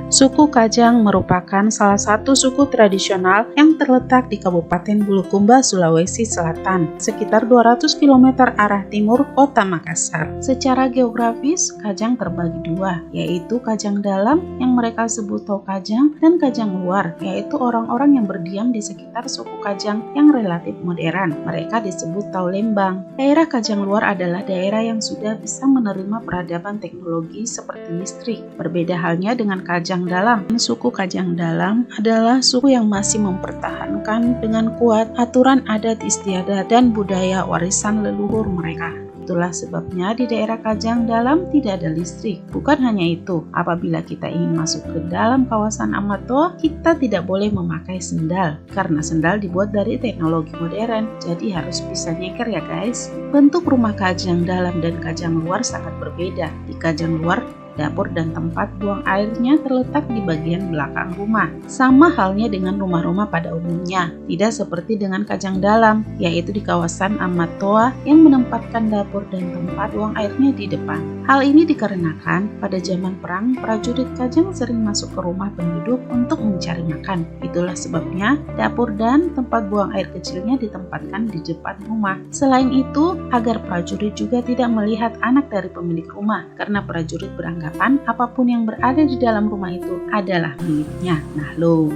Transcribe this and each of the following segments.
Suku Kajang merupakan salah satu suku tradisional yang terletak di Kabupaten Bulukumba, Sulawesi Selatan, sekitar 200 km arah timur kota Makassar. Secara geografis, Kajang terbagi dua, yaitu Kajang Dalam yang mereka sebut Tokajang dan Kajang Luar, yaitu orang-orang yang berdiam di sekitar suku Kajang yang relatif modern. Mereka disebut Taulembang. Daerah Kajang Luar adalah daerah yang sudah bisa menerima peradaban teknologi seperti listrik. Berbeda halnya dengan Kajang Dalam. Suku Kajang Dalam adalah suku yang masih mempertahankan dengan kuat aturan adat istiadat dan budaya warisan leluhur mereka. Itulah sebabnya di daerah Kajang Dalam tidak ada listrik. Bukan hanya itu, apabila kita ingin masuk ke dalam kawasan Amat Toa, kita tidak boleh memakai sendal, karena sendal dibuat dari teknologi modern, jadi harus bisa nyeker ya guys. Bentuk rumah Kajang Dalam dan Kajang Luar sangat berbeda. Di Kajang Luar, dapur dan tempat buang airnya terletak di bagian belakang rumah. Sama halnya dengan rumah-rumah pada umumnya, tidak seperti dengan Kajang Dalam, yaitu di kawasan Amat Toa yang menempatkan dapur dan tempat buang airnya di depan. Hal ini dikarenakan pada zaman perang, prajurit Kajang sering masuk ke rumah penduduk untuk mencari makan. Itulah sebabnya dapur dan tempat buang air kecilnya ditempatkan di depan rumah. Selain itu, agar prajurit juga tidak melihat anak dari pemilik rumah, karena prajurit beranggap apapun yang berada di dalam rumah itu adalah miliknya. Nah loh.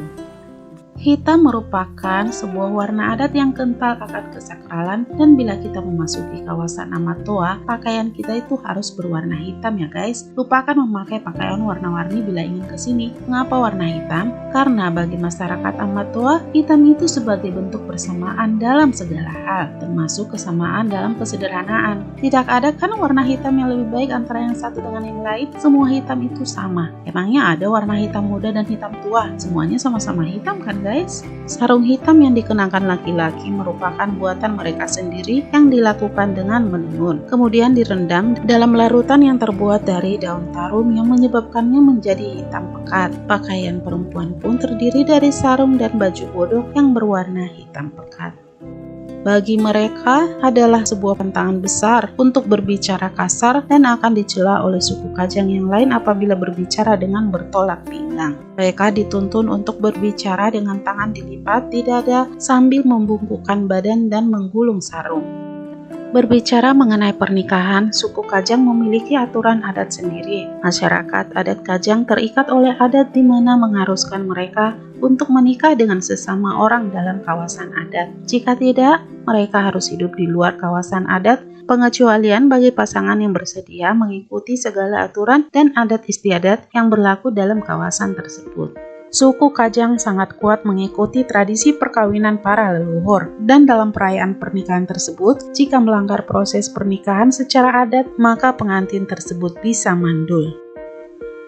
Hitam merupakan sebuah warna adat yang kental akan kesakralan, dan bila kita memasuki kawasan Amat Toa, pakaian kita itu harus berwarna hitam ya guys. Lupakan memakai pakaian warna-warni bila ingin ke sini. Mengapa warna hitam? Karena bagi masyarakat Amat Toa, hitam itu sebagai bentuk persamaan dalam segala hal, termasuk kesamaan dalam kesederhanaan. Tidak ada kan warna hitam yang lebih baik antara yang satu dengan yang lain. Semua hitam itu sama. Emangnya ada warna hitam muda dan hitam tua? Semuanya sama-sama hitam kan guys? Sarung hitam yang dikenakan laki-laki merupakan buatan mereka sendiri yang dilakukan dengan menenun, kemudian direndam dalam larutan yang terbuat dari daun tarum yang menyebabkannya menjadi hitam pekat. Pakaian perempuan pun terdiri dari sarung dan baju kodok yang berwarna hitam pekat. Bagi mereka adalah sebuah pantangan besar untuk berbicara kasar dan akan dicela oleh suku Kajang yang lain apabila berbicara dengan bertolak pinggang. Mereka dituntun untuk berbicara dengan tangan dilipat di dada sambil membungkukkan badan dan menggulung sarung. Berbicara mengenai pernikahan, suku Kajang memiliki aturan adat sendiri. Masyarakat adat Kajang terikat oleh adat di mana mengharuskan mereka untuk menikah dengan sesama orang dalam kawasan adat. Jika tidak, mereka harus hidup di luar kawasan adat. Pengecualian bagi pasangan yang bersedia mengikuti segala aturan dan adat istiadat yang berlaku dalam kawasan tersebut. Suku Kajang sangat kuat mengikuti tradisi perkawinan para leluhur, dan dalam perayaan pernikahan tersebut, jika melanggar proses pernikahan secara adat, maka pengantin tersebut bisa mandul.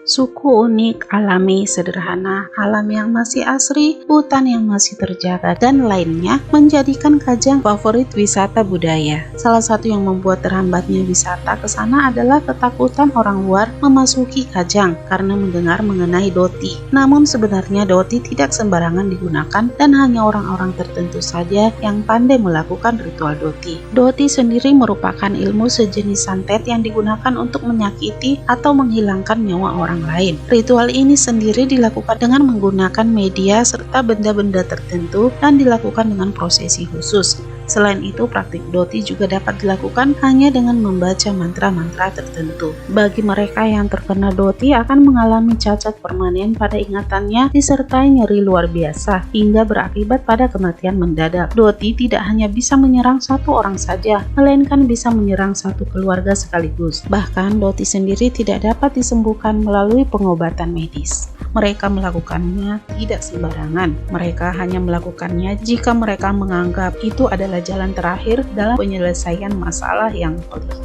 Suku unik, alami, sederhana, alam yang masih asri, hutan yang masih terjaga, dan lainnya menjadikan Kajang favorit wisata budaya. Salah satu yang membuat terhambatnya wisata ke sana adalah ketakutan orang luar memasuki Kajang karena mendengar mengenai Doti. Namun sebenarnya Doti tidak sembarangan digunakan dan hanya orang-orang tertentu saja yang pandai melakukan ritual Doti. Doti sendiri merupakan ilmu sejenis santet yang digunakan untuk menyakiti atau menghilangkan nyawa orang lain. Ritual ini sendiri dilakukan dengan menggunakan media serta benda-benda tertentu dan dilakukan dengan prosesi khusus. Selain itu, praktik Doti juga dapat dilakukan hanya dengan membaca mantra-mantra tertentu. Bagi mereka yang terkena Doti akan mengalami cacat permanen pada ingatannya disertai nyeri luar biasa hingga berakibat pada kematian mendadak. Doti tidak hanya bisa menyerang satu orang saja, melainkan bisa menyerang satu keluarga sekaligus. Bahkan Doti sendiri tidak dapat disembuhkan melalui pengobatan medis. Mereka melakukannya tidak sembarangan. Mereka hanya melakukannya jika mereka menganggap itu adalah jalan terakhir dalam penyelesaian masalah yang pelik.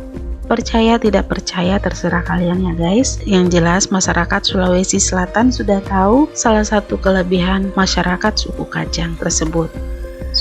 Percaya tidak percaya terserah kalian ya guys. Yang jelas masyarakat Sulawesi Selatan sudah tahu salah satu kelebihan masyarakat suku Kajang tersebut.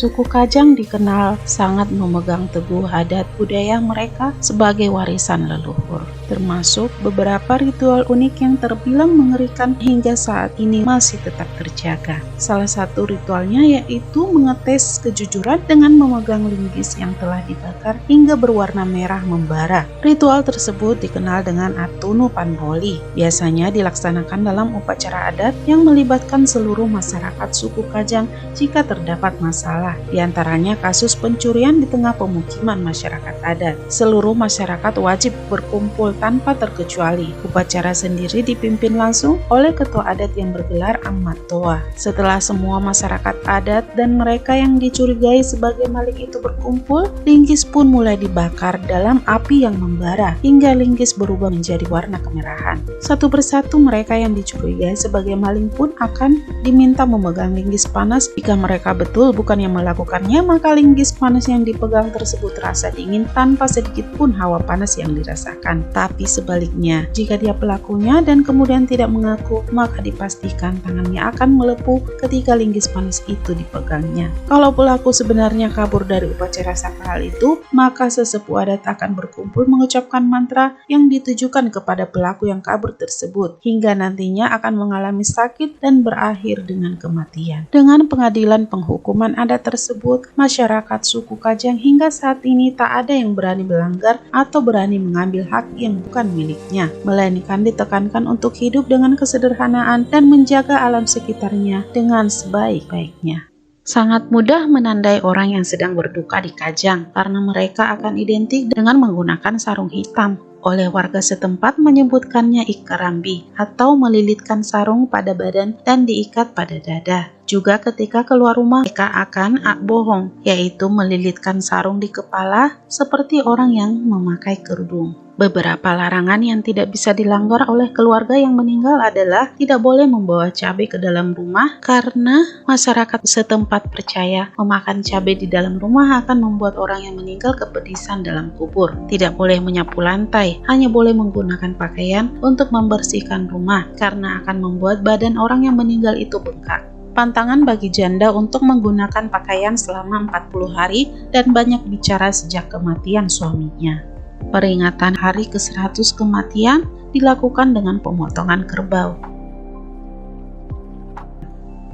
Suku Kajang dikenal sangat memegang teguh adat budaya mereka sebagai warisan leluhur, termasuk beberapa ritual unik yang terbilang mengerikan hingga saat ini masih tetap terjaga. Salah satu ritualnya yaitu mengetes kejujuran dengan memegang linggis yang telah dibakar hingga berwarna merah membara. Ritual tersebut dikenal dengan Atunu Panboli. Biasanya dilaksanakan dalam upacara adat yang melibatkan seluruh masyarakat suku Kajang jika terdapat masalah, di antaranya kasus pencurian di tengah pemukiman masyarakat adat. Seluruh masyarakat wajib berkumpul tanpa terkecuali. Upacara sendiri dipimpin langsung oleh ketua adat yang bergelar Amatoa. Setelah semua masyarakat adat dan mereka yang dicurigai sebagai maling itu berkumpul, linggis pun mulai dibakar dalam api yang membara hingga linggis berubah menjadi warna kemerahan. Satu persatu mereka yang dicurigai sebagai maling pun akan diminta memegang linggis panas. Jika mereka betul bukan yang melakukannya, maka linggis panas yang dipegang tersebut terasa dingin tanpa sedikit pun hawa panas yang dirasakan. Tapi sebaliknya, jika dia pelakunya dan kemudian tidak mengaku, maka dipastikan tangannya akan melepuh ketika linggis panas itu dipegangnya. Kalau pelaku sebenarnya kabur dari upacara sakral itu, maka sesepuh adat akan berkumpul mengucapkan mantra yang ditujukan kepada pelaku yang kabur tersebut, hingga nantinya akan mengalami sakit dan berakhir dengan kematian. Dengan pengadilan penghukuman adat tersebut, masyarakat suku Kajang hingga saat ini tak ada yang berani melanggar atau berani mengambil hak yang bukan miliknya, melainkan ditekankan untuk hidup dengan kesederhanaan dan menjaga alam sekitarnya dengan sebaik-baiknya. Sangat mudah menandai orang yang sedang berduka di Kajang karena mereka akan identik dengan menggunakan sarung hitam. Oleh warga setempat menyebutkannya ikarambi atau melilitkan sarung pada badan dan diikat pada dada. Juga ketika keluar rumah mereka akan bohong, yaitu melilitkan sarung di kepala seperti orang yang memakai kerudung. Beberapa larangan yang tidak bisa dilanggar oleh keluarga yang meninggal adalah tidak boleh membawa cabai ke dalam rumah karena masyarakat setempat percaya memakan cabai di dalam rumah akan membuat orang yang meninggal kepedisan dalam kubur. Tidak boleh menyapu lantai, hanya boleh menggunakan pakaian untuk membersihkan rumah karena akan membuat badan orang yang meninggal itu bengkak. Pantangan bagi janda untuk menggunakan pakaian selama 40 hari dan banyak bicara sejak kematian suaminya. Peringatan hari ke-100 kematian dilakukan dengan pemotongan kerbau.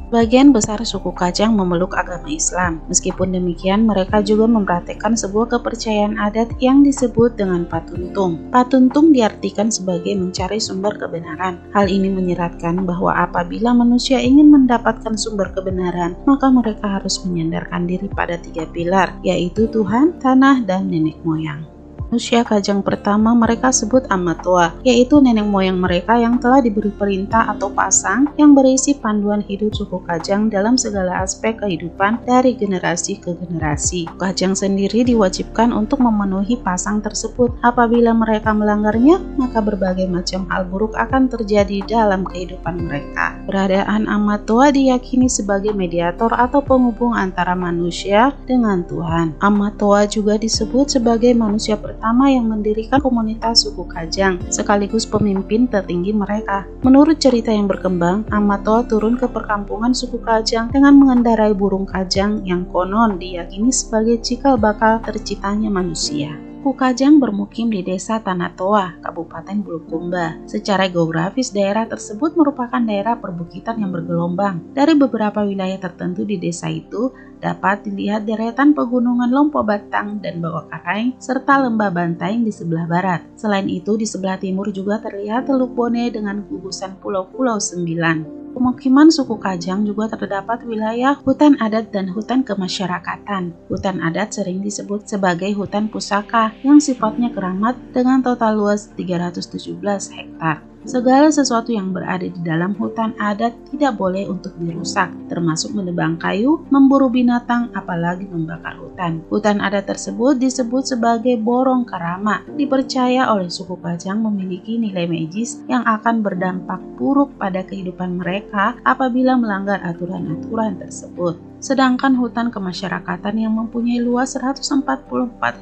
Bagian besar suku Kajang memeluk agama Islam. Meskipun demikian, mereka juga mempraktikkan sebuah kepercayaan adat yang disebut dengan patuntung. Patuntung diartikan sebagai mencari sumber kebenaran. Hal ini menyeratkan bahwa apabila manusia ingin mendapatkan sumber kebenaran, maka mereka harus menyandarkan diri pada 3 pilar, yaitu Tuhan, tanah, dan nenek moyang. Manusia Kajang pertama mereka sebut Amatoa, yaitu nenek moyang mereka yang telah diberi perintah atau pasang yang berisi panduan hidup suku Kajang dalam segala aspek kehidupan dari generasi ke generasi. Kajang sendiri diwajibkan untuk memenuhi pasang tersebut. Apabila mereka melanggarnya, maka berbagai macam hal buruk akan terjadi dalam kehidupan mereka. Keberadaan Amatoa diyakini sebagai mediator atau penghubung antara manusia dengan Tuhan. Amatoa juga disebut sebagai manusia pertama yang mendirikan komunitas suku Kajang, sekaligus pemimpin tertinggi mereka. Menurut cerita yang berkembang, Amatoa turun ke perkampungan suku Kajang dengan mengendarai burung Kajang yang konon diyakini sebagai cikal bakal terciptanya manusia. Suku Kajang bermukim di desa Tanatoa, Kabupaten Bulukumba. Secara geografis, daerah tersebut merupakan daerah perbukitan yang bergelombang. Dari beberapa wilayah tertentu di desa itu, dapat dilihat deretan pegunungan Lompo Batang dan Bawah Karaeng, serta Lembah Bantaeng di sebelah barat. Selain itu, di sebelah timur juga terlihat Teluk Bone dengan gugusan Pulau-Pulau Sembilan. Pemukiman suku Kajang juga terdapat wilayah hutan adat dan hutan kemasyarakatan. Hutan adat sering disebut sebagai hutan pusaka yang sifatnya keramat dengan total luas 317 hektar. Segala sesuatu yang berada di dalam hutan adat tidak boleh untuk dirusak, termasuk menebang kayu, memburu binatang, apalagi membakar hutan. hutan. Hutan adat tersebut disebut sebagai Borong Karama. Dipercaya oleh suku Kajang memiliki nilai magis yang akan berdampak buruk pada kehidupan mereka apabila melanggar aturan-aturan tersebut. Sedangkan hutan kemasyarakatan yang mempunyai luas 144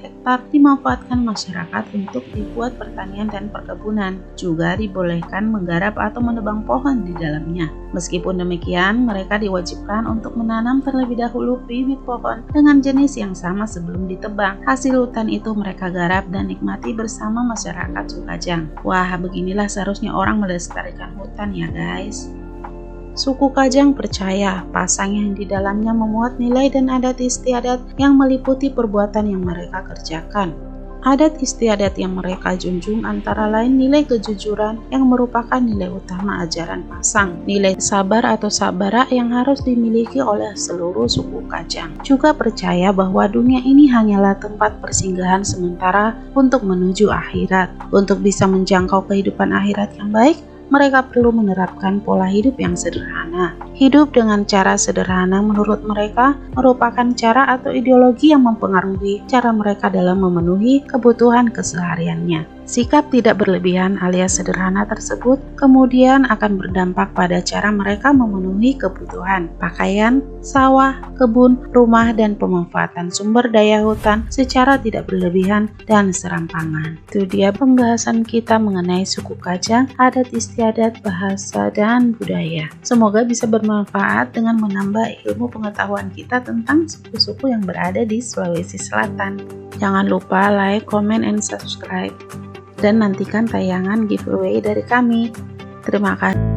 hektar dimanfaatkan masyarakat untuk dibuat pertanian dan perkebunan. Juga dibolehkan menggarap atau menebang pohon di dalamnya. Meskipun demikian, mereka diwajibkan untuk menanam terlebih dahulu bibit pohon dengan jenis yang sama sebelum ditebang. Hasil hutan itu mereka garap dan nikmati bersama masyarakat suku Kajang. Wah, beginilah seharusnya orang melestarikan hutan ya guys. Suku Kajang percaya pasang yang di dalamnya memuat nilai dan adat istiadat yang meliputi perbuatan yang mereka kerjakan. Adat istiadat yang mereka junjung antara lain nilai kejujuran yang merupakan nilai utama ajaran pasang, nilai sabar atau sabara yang harus dimiliki oleh seluruh suku Kajang. Juga percaya bahwa dunia ini hanyalah tempat persinggahan sementara untuk menuju akhirat. Untuk bisa menjangkau kehidupan akhirat yang baik, mereka perlu menerapkan pola hidup yang sederhana. Hidup dengan cara sederhana menurut mereka merupakan cara atau ideologi yang mempengaruhi cara mereka dalam memenuhi kebutuhan kesehariannya. Sikap tidak berlebihan alias sederhana tersebut kemudian akan berdampak pada cara mereka memenuhi kebutuhan pakaian, sawah, kebun, rumah, dan pemanfaatan sumber daya hutan secara tidak berlebihan dan serampangan. Itu dia pembahasan kita mengenai suku Kajang, adat istiadat, bahasa, dan budaya. Semoga bisa bermanfaat dengan menambah ilmu pengetahuan kita tentang suku-suku yang berada di Sulawesi Selatan. Jangan lupa like, comment, and subscribe. Dan nantikan tayangan giveaway dari kami. Terima kasih.